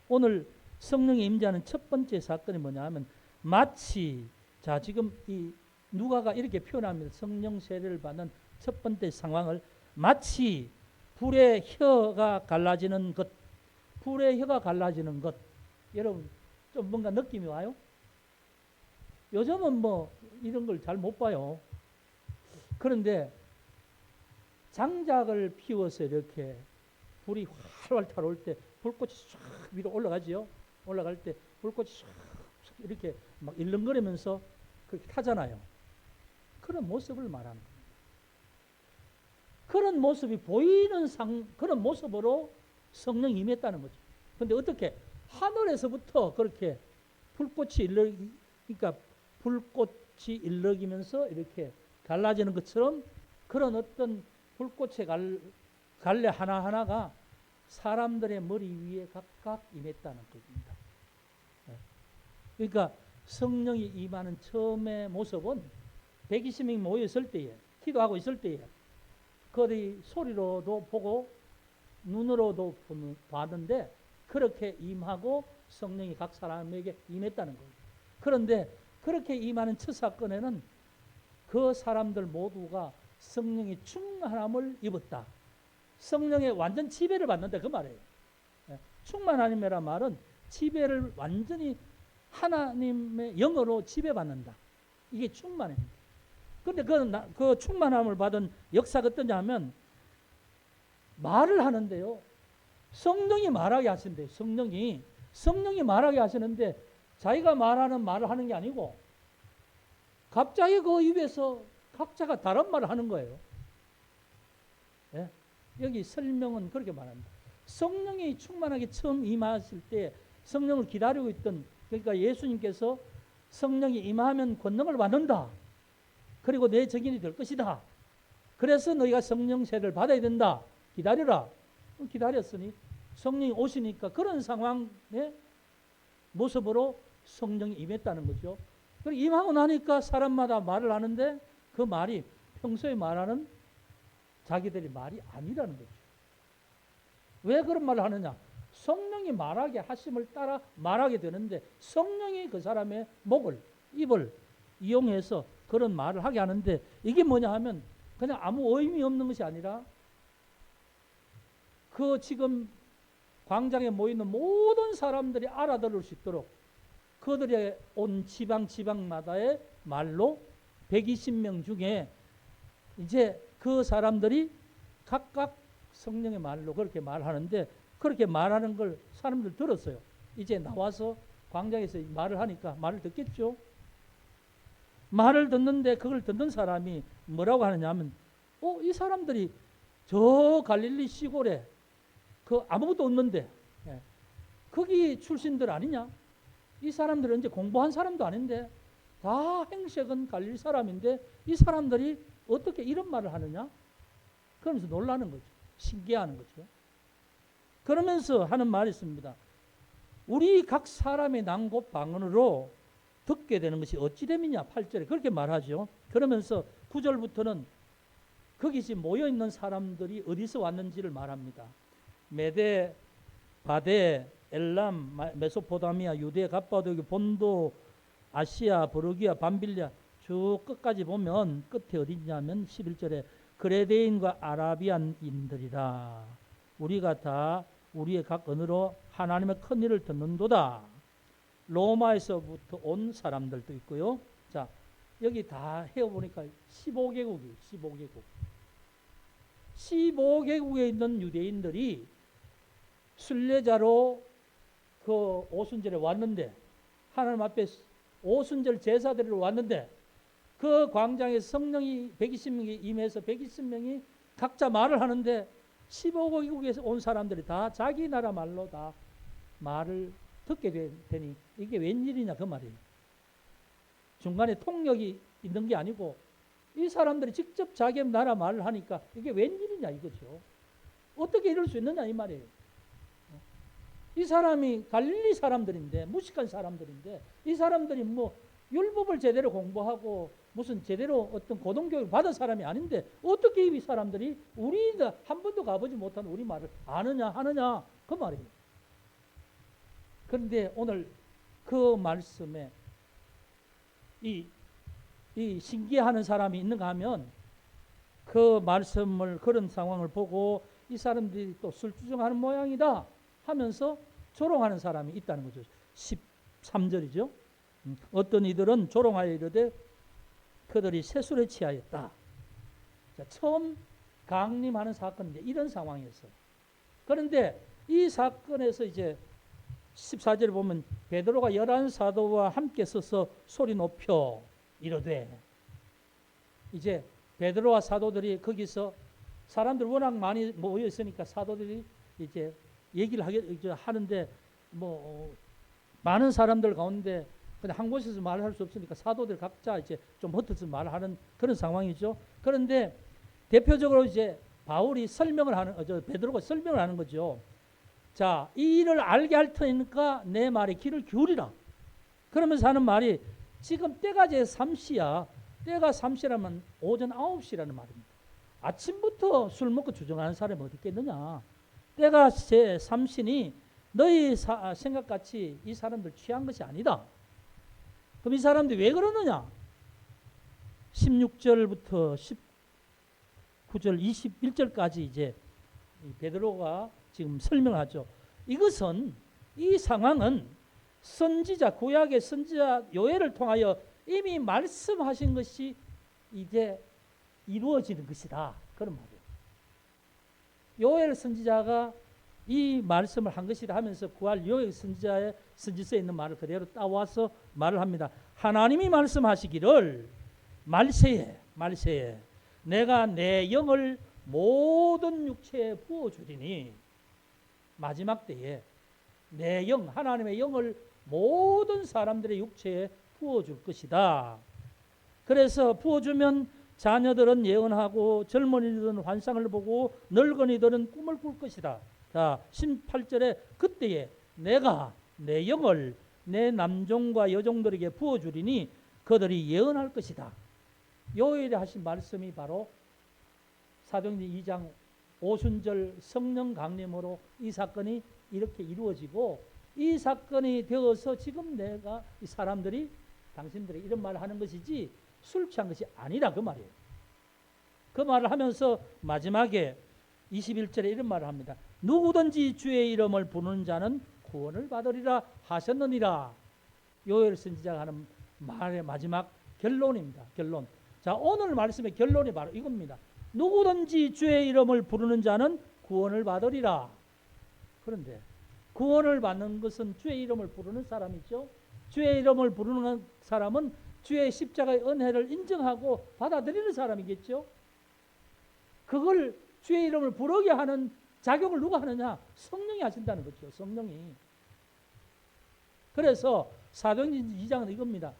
오늘 성령이 임재하는 첫 번째 사건이 뭐냐 하면 마치, 자, 지금 이 누가가 이렇게 표현합니다. 성령 세례를 받는 첫 번째 상황을 마치 불의 혀가 갈라지는 것, 불의 혀가 갈라지는 것. 여러분 좀 뭔가 느낌이 와요? 요즘은 뭐 이런 걸 잘 못 봐요. 그런데 장작을 피워서 이렇게 불이 활활 타올 때 불꽃이 쫙 위로 올라가지요. 올라갈 때 불꽃이 쫙 이렇게 막 일렁거리면서 그렇게 타잖아요. 그런 모습을 말하는 거예요. 그런 모습이 보이는 그런 모습으로 성령이 임했다는 거죠. 근데 어떻게 하늘에서부터 그렇게 그러니까 불꽃이 일렁이면서 이렇게 갈라지는 것처럼 그런 어떤 불꽃의 갈래 하나하나가 사람들의 머리 위에 각각 임했다는 겁니다. 그러니까 성령이 임하는 처음의 모습은 120명이 모여 있을 때에, 기도하고 있을 때에 그들이 소리로도 보고 눈으로도 봤는데 그렇게 임하고 성령이 각 사람에게 임했다는 거예요. 그런데 그렇게 임하는 첫 사건에는 그 사람들 모두가 성령의 충만함을 입었다. 성령의 완전 지배를 받는다 그 말이에요. 충만함이란 말은 지배를 완전히 하나님의 영으로 지배받는다. 이게 충만입니다. 그런데 그 충만함을 받은 역사가 어떠냐 하면 말을 하는데요. 성령이 말하게 하신대요. 성령이 말하게 하시는데 자기가 말하는 말을 하는 게 아니고 갑자기 그 입에서 각자가 다른 말을 하는 거예요. 예? 여기 설명은 그렇게 말합니다. 성령이 충만하게 처음 임하실 때 성령을 기다리고 있던, 그러니까 예수님께서 성령이 임하면 권능을 받는다. 그리고 내 증인이 될 것이다. 그래서 너희가 성령 세례를 받아야 된다. 기다려라. 기다렸으니 성령이 오시니까 그런 상황의 모습으로 성령이 임했다는 거죠. 그리고 임하고 나니까 사람마다 말을 하는데 그 말이 평소에 말하는 자기들의 말이 아니라는 거죠. 왜 그런 말을 하느냐? 성령이 말하게 하심을 따라 말하게 되는데 성령이 그 사람의 목을, 입을 이용해서 그런 말을 하게 하는데 이게 뭐냐 하면 그냥 아무 의미 없는 것이 아니라 그 지금 광장에 모이는 모든 사람들이 알아들을 수 있도록 그들의 온 지방마다의 말로 120명 중에 이제 그 사람들이 각각 성령의 말로 그렇게 말하는데 그렇게 말하는 걸 사람들 들었어요. 이제 나와서 광장에서 말을 하니까 말을 듣겠죠. 말을 듣는데 그걸 듣는 사람이 뭐라고 하느냐 하면 이 사람들이 저 갈릴리 시골에 그 아무것도 없는데 거기 출신들 아니냐? 이 사람들은 이제 공부한 사람도 아닌데 다 행색은 갈릴리 사람인데 이 사람들이 어떻게 이런 말을 하느냐? 그러면서 놀라는 거죠. 신기해하는 거죠. 그러면서 하는 말이 있습니다. 우리 각 사람의 난곳 방언으로 듣게 되는 것이 어찌 됨이냐. 8절에 그렇게 말하죠. 그러면서 9절부터는 거기 지금 모여있는 사람들이 어디서 왔는지를 말합니다. 메데, 바데, 엘람, 메소포타미아, 유대, 갑바도기, 본도, 아시아, 버르기아, 밤빌리아 쭉 끝까지 보면 끝에 어디냐면 11절에 그레데인과 아라비안인들이라. 우리가 다 우리의 각 언어로 하나님의 큰 일을 듣는도다. 로마에서부터 온 사람들도 있고요. 자, 여기 다 헤어보니까 15개국이에요. 15개국. 15개국에 있는 유대인들이 순례자로 그 오순절에 왔는데, 하나님 앞에 오순절 제사드리러 왔는데, 그 광장에 성령이 120명이 임해서 120명이 각자 말을 하는데 15개국에서 온 사람들이 다 자기 나라 말로 다 말을 듣게 되니 이게 웬일이냐 그 말이에요. 중간에 통역이 있는 게 아니고 이 사람들이 직접 자기 나라 말을 하니까 이게 웬일이냐 이거죠. 어떻게 이럴 수 있느냐 이 말이에요. 이 사람이 갈릴리 사람들인데, 무식한 사람들인데, 이 사람들이 뭐 율법을 제대로 공부하고 무슨 제대로 어떤 고등교육을 받은 사람이 아닌데 어떻게 이 사람들이 우리가 한 번도 가보지 못한 우리 말을 아느냐 하느냐 그 말이에요. 그런데 오늘 그 말씀에 이 신기해하는 사람이 있는가 하면 그 말씀을, 그런 상황을 보고 이 사람들이 또 술주정하는 모양이다 하면서 조롱하는 사람이 있다는 거죠. 13절이죠. 어떤 이들은 조롱하여 이르되 그들이 세술에 취하였다. 자, 처음 강림하는 사건인데 이런 상황이었어요. 그런데 이 사건에서 이제 14절에 보면 베드로가 11사도와 함께 서서 소리 높여 이르되, 이제 베드로와 사도들이 거기서 사람들 워낙 많이 모여 있으니까 사도들이 이제 얘기를 하는데 뭐 많은 사람들 가운데 근데 한 곳에서 말을 할 수 없으니까 사도들 각자 이제 좀 흩어서 말을 하는 그런 상황이죠. 그런데 대표적으로 이제 바울이 설명을 하는, 베드로가 설명을 하는 거죠. 자, 이 일을 알게 할 터니까 내 말에 귀를 기울이라. 그러면서 하는 말이 지금 때가 제 3시야. 때가 3시라면 오전 9시라는 말입니다. 아침부터 술 먹고 주정하는 사람이 어디 있겠느냐. 때가 제 3시니 너희 생각같이 이 사람들 취한 것이 아니다. 그럼 이 사람들이 왜 그러느냐? 16절부터 19절, 21절까지 이제 베드로가 지금 설명하죠. 이것은, 이 상황은 선지자, 구약의 선지자 요엘을 통하여 이미 말씀하신 것이 이제 이루어지는 것이다. 그런 말이에요. 요엘 선지자가 이 말씀을 한 것이다 하면서 구할 요엘 선지자의 선지서에 있는 말을 그대로 따와서 말을 합니다. 하나님이 말씀하시기를 말세에 내가 내 영을 모든 육체에 부어주리니, 마지막 때에 내 영, 하나님의 영을 모든 사람들의 육체에 부어줄 것이다. 그래서 부어주면 자녀들은 예언하고 젊은이들은 환상을 보고 늙은이들은 꿈을 꿀 것이다. 자, 18절에 그때에 내가 내 영을 내 남종과 여종들에게 부어주리니 그들이 예언할 것이다. 요엘이 하신 말씀이 바로 사도행전 2장 오순절 성령 강림으로 이 사건이 이렇게 이루어지고, 이 사건이 되어서 지금 내가 이 사람들이 당신들이 이런 말을 하는 것이지 술 취한 것이 아니라 그 말이에요. 그 말을 하면서 마지막에 21절에 이런 말을 합니다. 누구든지 주의 이름을 부르는 자는 구원을 받으리라 하셨느니라. 요엘 선지자가 하는 말의 마지막 결론입니다. 결론. 자, 오늘 말씀의 결론이 바로 이겁니다. 누구든지 주의 이름을 부르는 자는 구원을 받으리라. 그런데 구원을 받는 것은 주의 이름을 부르는 사람이죠. 주의 이름을 부르는 사람은 주의 십자가의 은혜를 인정하고 받아들이는 사람이겠죠. 그걸 주의 이름을 부르게 하는 작용을 누가 하느냐? 성령이 하신다는 거죠. 성령이. 그래서 사도행전 2장은 이겁니다.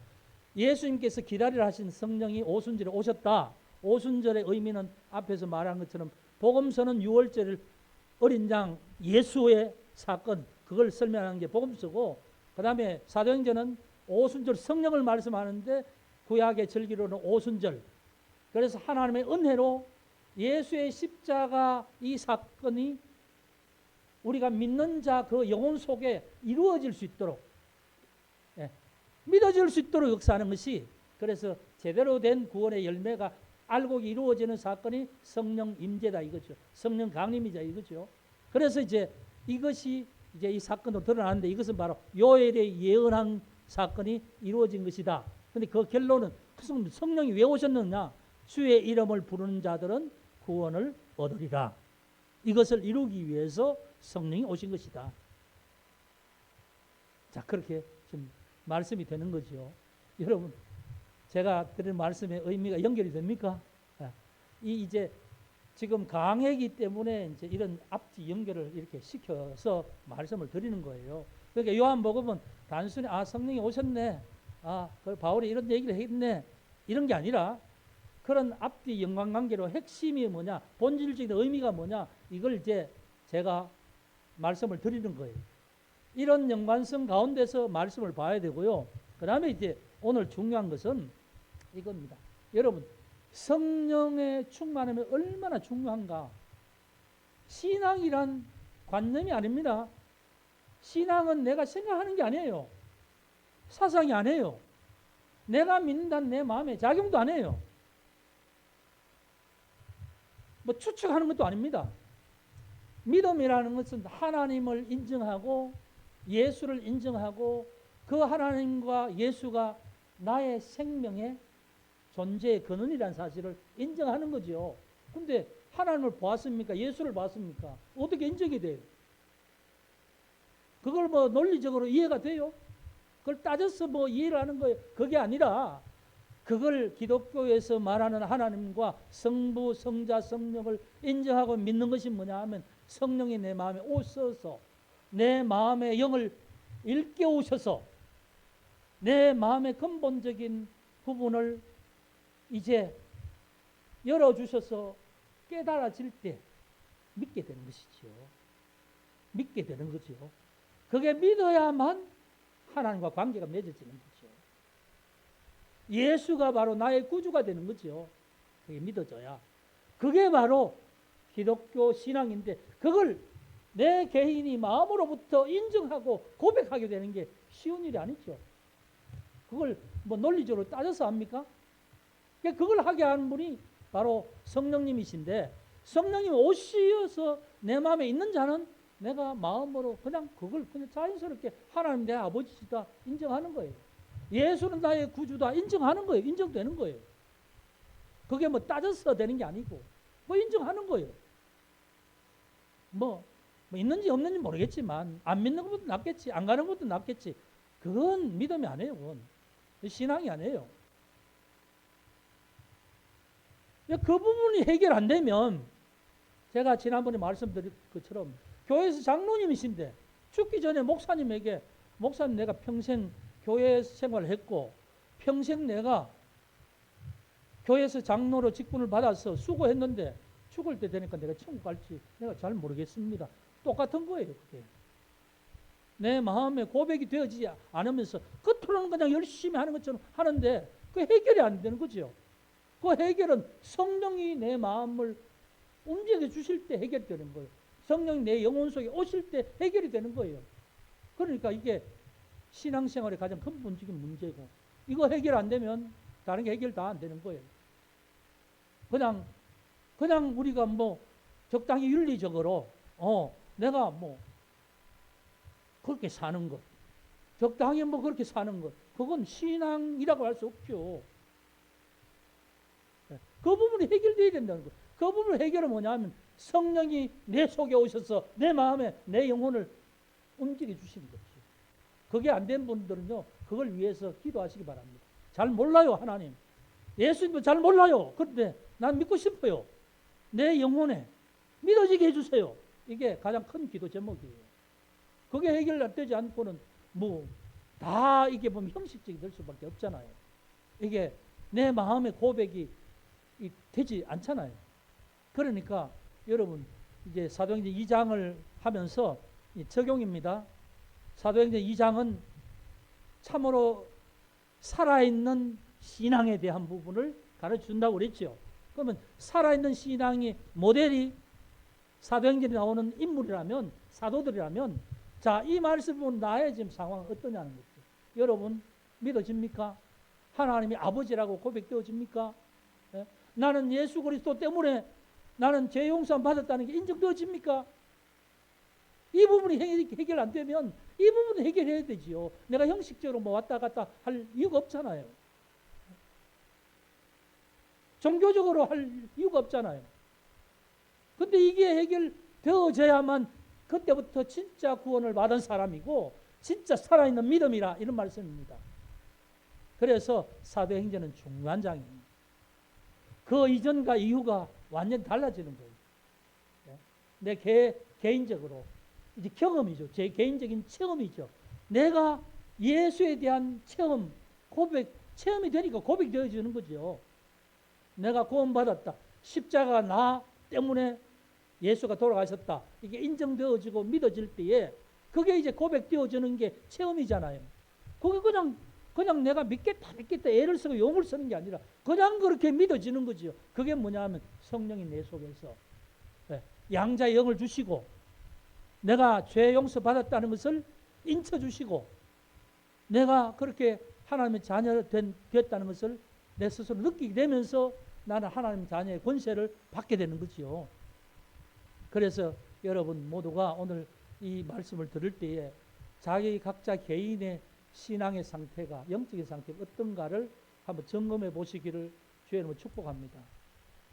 예수님께서 기다리라 하신 성령이 오순절에 오셨다. 오순절의 의미는 앞에서 말한 것처럼 복음서는 유월절 어린 양 예수의 사건 그걸 설명하는 게 복음서고, 그 다음에 사도행전은 오순절 성령을 말씀하는데 구약의 절기로는 오순절. 그래서 하나님의 은혜로 예수의 십자가 이 사건이 우리가 믿는 자 그 영혼 속에 이루어질 수 있도록, 믿어질 수 있도록 역사하는 것이, 그래서 제대로 된 구원의 열매가 알고 이루어지는 사건이 성령 임재다 이거죠. 성령 강림이자 이거죠. 그래서 이제 이것이 이제 이 사건으로 드러나는데, 이것은 바로 요엘의 예언한 사건이 이루어진 것이다. 근데 그 결론은 성령이 왜 오셨느냐? 주의 이름을 부르는 자들은 구원을 얻으리라. 이것을 이루기 위해서 성령이 오신 것이다. 자, 그렇게 지금 말씀이 되는 거죠. 여러분, 제가 드린 말씀의 의미가 연결이 됩니까? 이제 지금 강해기 때문에 이제 이런 앞뒤 연결을 이렇게 시켜서 말씀을 드리는 거예요. 그러니까 요한복음은 단순히 성령이 오셨네, 그 바울이 이런 얘기를 했네, 이런 게 아니라 그런 앞뒤 연관관계로 핵심이 뭐냐, 본질적인 의미가 뭐냐, 이걸 이제 제가 말씀을 드리는 거예요. 이런 연관성 가운데서 말씀을 봐야 되고요. 그 다음에 이제 오늘 중요한 것은 이겁니다. 여러분, 성령의 충만함이 얼마나 중요한가. 신앙이란 관념이 아닙니다. 신앙은 내가 생각하는 게 아니에요. 사상이 아니에요. 내가 믿는다는 내 마음에 작용도 안 해요. 뭐 추측하는 것도 아닙니다. 믿음이라는 것은 하나님을 인정하고 예수를 인정하고 그 하나님과 예수가 나의 생명의 존재의 근원이라는 사실을 인정하는 거죠. 근데 하나님을 보았습니까? 예수를 봤습니까? 어떻게 인정이 돼요? 그걸 뭐 논리적으로 이해가 돼요? 그걸 따져서 뭐 이해를 하는 거예요? 그게 아니라 그걸 기독교에서 말하는 하나님과 성부, 성자, 성령을 인정하고 믿는 것이 뭐냐 하면, 성령이 내 마음에 오셔서 내 마음의 영을 일깨우셔서 내 마음의 근본적인 부분을 이제 열어주셔서 깨달아질 때 믿게 되는 것이죠. 믿게 되는 거죠. 그게 믿어야만 하나님과 관계가 맺어지는 거죠. 예수가 바로 나의 구주가 되는 거죠. 그게 믿어져야. 그게 바로 기독교 신앙인데, 그걸 내 개인이 마음으로부터 인정하고 고백하게 되는 게 쉬운 일이 아니죠. 그걸 뭐 논리적으로 따져서 합니까? 그걸 하게 하는 분이 바로 성령님이신데, 성령님 오시어서 내 마음에 있는 자는 내가 마음으로 그냥 그걸 그냥 자연스럽게 하나님 내 아버지시다 인정하는 거예요. 예수는 나의 구주다 인정하는 거예요. 인정되는 거예요. 그게 뭐 따져서 되는 게 아니고 뭐 인정하는 거예요. 뭐 있는지 없는지 모르겠지만 안 믿는 것도 낫겠지, 안 가는 것도 낫겠지. 그건 믿음이 아니에요. 그건 신앙이 아니에요. 그 부분이 해결 안 되면, 제가 지난번에 말씀드린 것처럼 교회에서 장로님이신데 죽기 전에 목사님에게, 목사님 내가 평생 교회 생활을 했고 평생 내가 교회에서 장로로 직분을 받아서 수고했는데 죽을 때 되니까 내가 천국 갈지 내가 잘 모르겠습니다. 똑같은 거예요. 그게 내 마음에 고백이 되어지지 않으면서 겉으로는 그냥 열심히 하는 것처럼 하는데 그 해결이 안 되는 거죠. 그 해결은 성령이 내 마음을 움직여 주실 때 해결되는 거예요. 성령이 내 영혼 속에 오실 때 해결이 되는 거예요. 그러니까 이게 신앙생활의 가장 근본적인 문제고, 이거 해결 안 되면 다른 게 해결 다 안 되는 거예요. 그냥 우리가 뭐 적당히 윤리적으로 내가 뭐 그렇게 사는 것, 적당히 뭐 그렇게 사는 것, 그건 신앙이라고 할 수 없죠. 그 부분이 해결돼야 된다는 거예요. 그 부분을 해결은 뭐냐면 성령이 내 속에 오셔서 내 마음에 내 영혼을 움직여 주시는 거죠. 그게 안 된 분들은요, 그걸 위해서 기도하시기 바랍니다. 잘 몰라요, 하나님. 예수님도 잘 몰라요. 그런데 난 믿고 싶어요. 내 영혼에 믿어지게 해주세요. 이게 가장 큰 기도 제목이에요. 그게 해결되지 않고는 뭐 다 이게 보면 형식적이 될 수밖에 없잖아요. 이게 내 마음의 고백이 되지 않잖아요. 그러니까 여러분 이제 사도행전 2장을 하면서 적용입니다. 사도행전 2장은 참으로 살아있는 신앙에 대한 부분을 가르쳐준다고 그랬죠. 그러면 살아있는 신앙의 모델이 사도행전에 나오는 인물이라면, 사도들이라면, 자, 이 말씀을 보면 나의 지금 상황은 어떠냐는 거죠. 여러분 믿어집니까? 하나님이 아버지라고 고백되어집니까? 예? 나는 예수 그리스도 때문에 나는 죄 용서 받았다는 게 인정되어집니까? 이 부분이 해결 안 되면 이 부분은 해결해야 되지요. 내가 형식적으로 뭐 왔다 갔다 할 이유가 없잖아요. 종교적으로 할 이유가 없잖아요. 근데 이게 해결되어져야만 그때부터 진짜 구원을 받은 사람이고 진짜 살아있는 믿음이라 이런 말씀입니다. 그래서 사도행전은 중요한 장입니다. 그 이전과 이후가 완전히 달라지는 거예요. 내 개인적으로 이제 경험이죠. 제 개인적인 체험이죠. 내가 예수에 대한 체험, 체험이 되니까 고백되어지는 거죠. 내가 구원받았다. 십자가 나 때문에 예수가 돌아가셨다. 이게 인정되어지고 믿어질 때에 그게 이제 고백되어지는 게 체험이잖아요. 그게 그냥 내가 믿겠다 애를 쓰고 용을 쓰는 게 아니라 그냥 그렇게 믿어지는 거죠. 그게 뭐냐 하면 성령이 내 속에서 양자의 영을 주시고 내가 죄 용서 받았다는 것을 인쳐주시고 내가 그렇게 하나님의 자녀가 됐다는 것을 내 스스로 느끼게 되면서 나는 하나님 자녀의 권세를 받게 되는 거지요. 그래서 여러분 모두가 오늘 이 말씀을 들을 때에 자기 각자 개인의 신앙의 상태가, 영적인 상태가 어떤가를 한번 점검해 보시기를 주의 이름으로 축복합니다.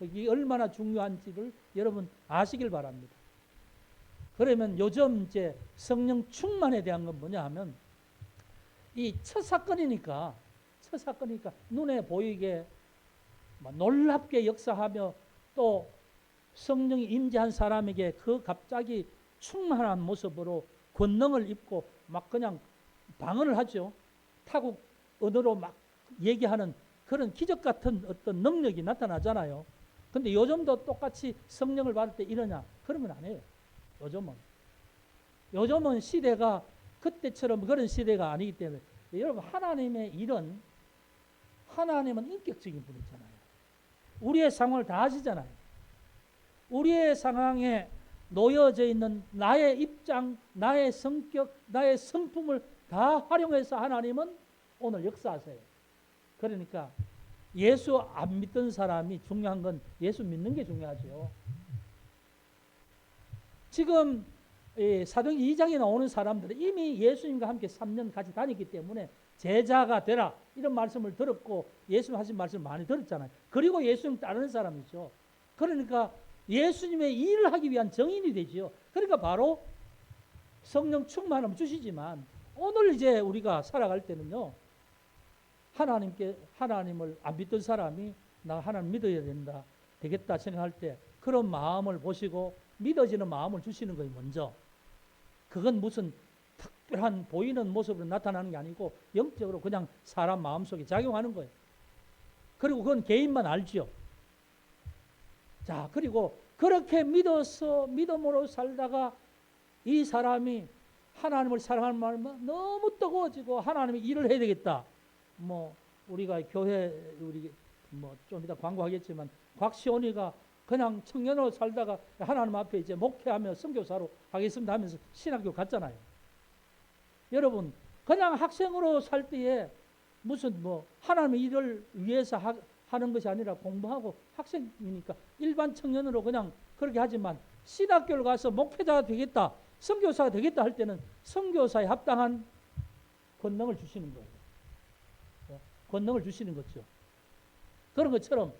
이게 얼마나 중요한지를 여러분 아시길 바랍니다. 그러면 요즘 이제 성령 충만에 대한 건 뭐냐 하면 이 첫 사건이니까 눈에 보이게 놀랍게 역사하며 또 성령이 임재한 사람에게 그 갑자기 충만한 모습으로 권능을 입고 막 그냥 방언을 하죠. 타국 언어로 막 얘기하는 그런 기적 같은 어떤 능력이 나타나잖아요. 근데 요즘도 똑같이 성령을 받을 때 이러냐? 그러면 안 해요. 요즘은 시대가 그때처럼 그런 시대가 아니기 때문에 여러분 하나님의 일은 하나님은 인격적인 분이잖아요. 우리의 상황을 다 아시잖아요. 우리의 상황에 놓여져 있는 나의 입장, 나의 성격, 나의 성품을 다 활용해서 하나님은 오늘 역사하세요. 그러니까 예수 안 믿던 사람이 중요한 건 예수 믿는 게 중요하죠. 지금 사도행전 2장에 나오는 사람들은 이미 예수님과 함께 3년 같이 다녔기 때문에 제자가 되라 이런 말씀을 들었고 예수님 하신 말씀을 많이 들었잖아요. 그리고 예수님 따르는 사람이죠. 그러니까 예수님의 일을 하기 위한 정인이 되죠. 그러니까 바로 성령 충만함을 주시지만 오늘 이제 우리가 살아갈 때는요. 하나님을 안 믿던 사람이 나 하나님 믿어야 된다. 되겠다 생각할 때 그런 마음을 보시고 믿어지는 마음을 주시는 거예요. 먼저. 그건 무슨 특별한 보이는 모습으로 나타나는 게 아니고 영적으로 그냥 사람 마음속에 작용하는 거예요. 그리고 그건 개인만 알죠. 자, 그리고 그렇게 믿음으로 살다가 이 사람이 하나님을 사랑하는 마음은 너무 뜨거워지고 하나님의 일을 해야 되겠다. 우리가 교회 좀 이따 광고하겠지만 곽시온이가 그냥 청년으로 살다가 하나님 앞에 이제 목회하며 선교사로 하겠습니다 하면서 신학교 갔잖아요. 여러분 그냥 학생으로 살 때에 무슨 하나님의 일을 위해서 하는 것이 아니라 공부하고 학생이니까 일반 청년으로 그냥 그렇게 하지만 신학교를 가서 목회자가 되겠다, 선교사가 되겠다 할 때는 선교사에 합당한 권능을 주시는 거예요. 권능을 주시는 거죠. 그런 것처럼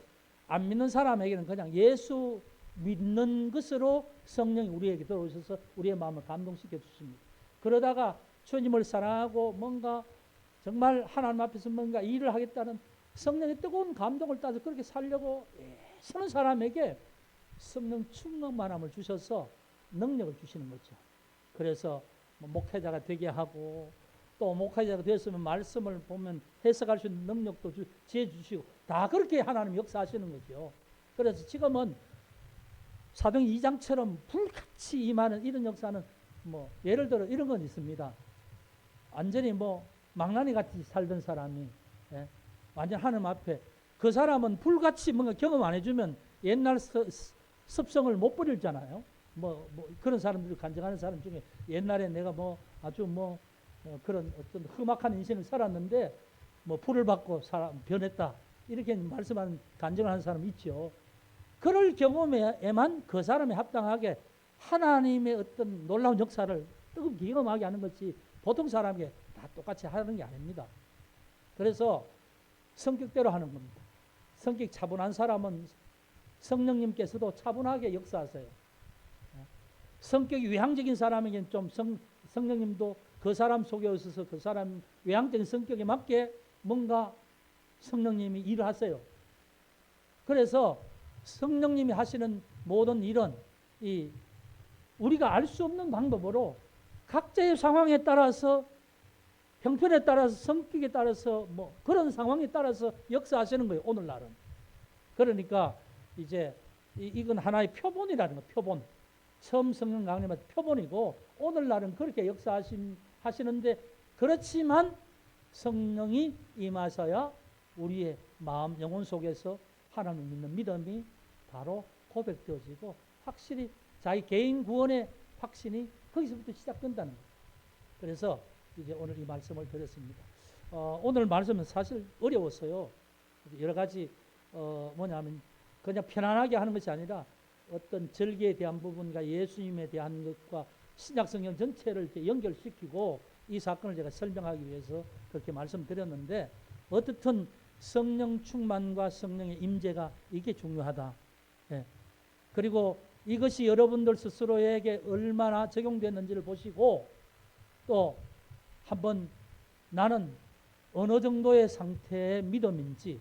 안 믿는 사람에게는 그냥 예수 믿는 것으로 성령이 우리에게 들어오셔서 우리의 마음을 감동시켜 주십니다. 그러다가 주님을 사랑하고 뭔가 정말 하나님 앞에서 뭔가 일을 하겠다는 성령의 뜨거운 감동을 따서 그렇게 살려고 애쓰는 사람에게 성령 충만함을 주셔서 능력을 주시는 거죠. 그래서 목회자가 되게 하고 또 목회자가 되었으면 말씀을 보면 해석할 수 있는 능력도 지혜 주시고 다 그렇게 하나님 역사하시는 거죠. 그래서 지금은 사도행 2장처럼 불같이 임하는 이런 역사는 뭐 예를 들어 이런 건 있습니다. 완전히 뭐 망나니 같이 살던 사람이 예, 완전 하나님 앞에 그 사람은 불같이 뭔가 경험 안 해주면 옛날 습성을 못 버리잖아요. 뭐 그런 사람들 간증하는 사람 중에 옛날에 내가 뭐 아주 뭐 그런 어떤 험악한 인생을 살았는데 뭐 불을 받고 변했다 이렇게 말씀하는 간증을 하는 사람 있죠. 그럴 경험에만 그 사람에 합당하게 하나님의 어떤 놀라운 역사를 뜨겁게 경험하게 하는 것이 보통 사람에게 다 똑같이 하는 게 아닙니다. 그래서 성격대로 하는 겁니다. 성격 차분한 사람은 성령님께서도 차분하게 역사하세요. 성격이 외향적인 사람에게는 좀 성령님도 그 사람 속에 있어서 그 사람 외향적인 성격에 맞게 뭔가 성령님이 일을 하세요. 그래서 성령님이 하시는 모든 일은 우리가 알 수 없는 방법으로 각자의 상황에 따라서 형편에 따라서 성격에 따라서 뭐 그런 상황에 따라서 역사하시는 거예요. 오늘날은. 그러니까 이제 이건 하나의 표본이라는 거. 표본. 처음 성령 강림한 표본이고 오늘날은 그렇게 역사하시는데 그렇지만 성령이 임하셔야 우리의 마음 영혼 속에서 하나님을 믿는 믿음이 바로 고백되어지고 확실히 자기 개인 구원의 확신이 거기서부터 시작된다는 거예요. 그래서 이제 오늘 이 말씀을 드렸습니다. 오늘 말씀은 사실 어려웠어요. 여러 가지 뭐냐면 그냥 편안하게 하는 것이 아니라 어떤 절기에 대한 부분과 예수님에 대한 것과 신약성경 전체를 이렇게 연결시키고 이 사건을 제가 설명하기 위해서 그렇게 말씀드렸는데 어떻든 성령 충만과 성령의 임재가 이게 중요하다. 예. 그리고 이것이 여러분들 스스로에게 얼마나 적용됐는지를 보시고 또 한번 나는 어느 정도의 상태의 믿음인지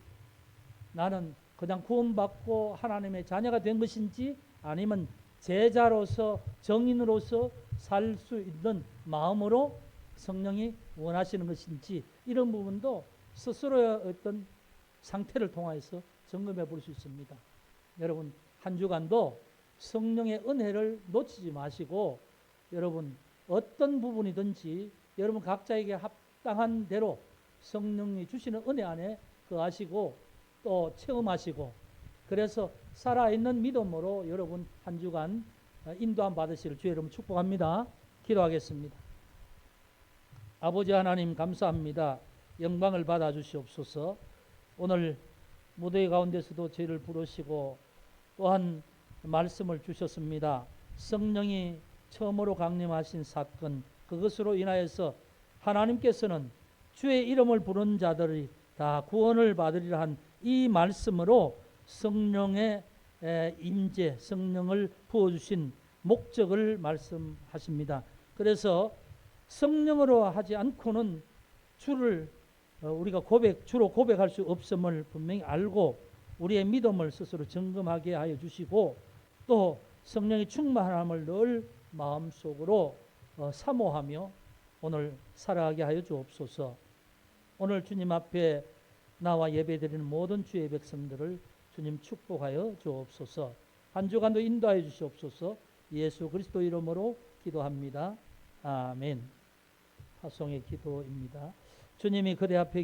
나는 그냥 구원받고 하나님의 자녀가 된 것인지 아니면 제자로서 정인으로서 살 수 있는 마음으로 성령이 원하시는 것인지 이런 부분도 스스로의 어떤 상태를 통해서 점검해 볼 수 있습니다. 여러분 한 주간도 성령의 은혜를 놓치지 마시고 여러분 어떤 부분이든지 여러분 각자에게 합당한 대로 성령이 주시는 은혜 안에 거하시고 또 체험하시고 그래서 살아있는 믿음으로 여러분 한 주간 인도함 받으시를 주의 이름으로 축복합니다. 기도하겠습니다. 아버지 하나님 감사합니다. 영광을 받아 주시옵소서. 오늘 무대 가운데서도 저희를 부르시고 또한 말씀을 주셨습니다. 성령이 처음으로 강림하신 사건 그것으로 인하여서 하나님께서는 주의 이름을 부른 자들이 다 구원을 받으리라 한 이 말씀으로 성령의 임재 성령을 부어주신 목적을 말씀하십니다. 그래서 성령으로 하지 않고는 주를 우리가 주로 고백할 수 없음을 분명히 알고 우리의 믿음을 스스로 점검하게 하여 주시고 또 성령의 충만함을 늘 마음속으로 사모하며 오늘 살아가게 하여 주옵소서. 오늘 주님 앞에 나와 예배드리는 모든 주의 백성들을 주님 축복하여 주옵소서. 한 주간도 인도하여 주시옵소서. 예수 그리스도 이름으로 기도합니다. 아멘. 파송의 기도입니다. 주님이 그대 앞에